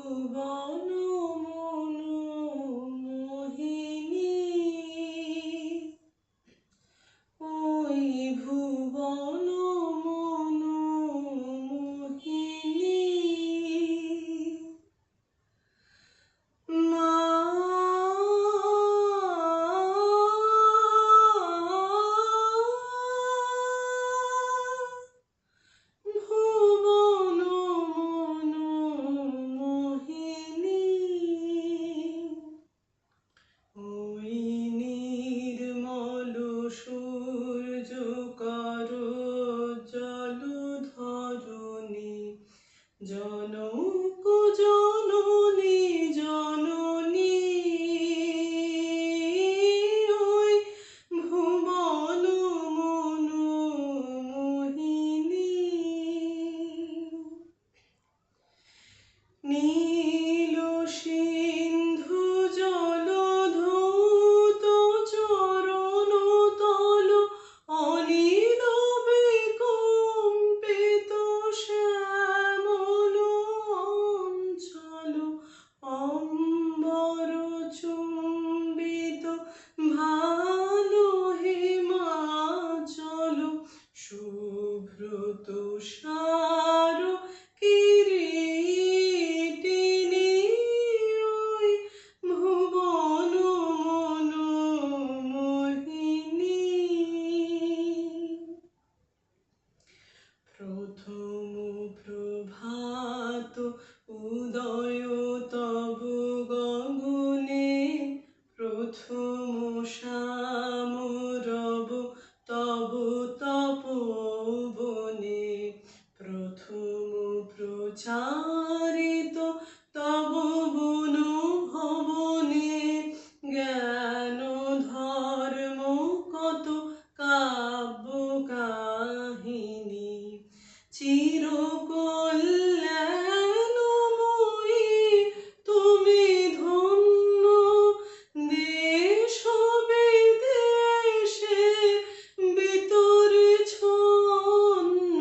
ভুবন মনোমোহিনী, ওই ভুবন মনোমোহিনী মা, ভুবন মনোমোহিনী, ওই নির্মল সূর্য করোজ্জ্বল ধরণী, জনক জননী জননী, ওই ভুবন মনোমোহিনী। নীল সিন্ধু জলধৌত চরণ তল, অনিল বিকম্পিত শ্যামল অঞ্চল, অম্বর চুম্বিত ভালো হিমাচল, শুভ্র তুষার কিরীটিনী, ওই ভুবন মনোমোহিনী। প্রথম প্রভাত উদয় তব গগনে, প্রথম শ্যামরব তব তপোবনে, প্রথম প্রচারিত তব বন ভবনে, জ্ঞান ধর্ম কত কাব্য কাহিনী, চিরকল্যাণময়ী তুমি ধন্য, দেশ বিদেশে বিতরেছ অন্ন,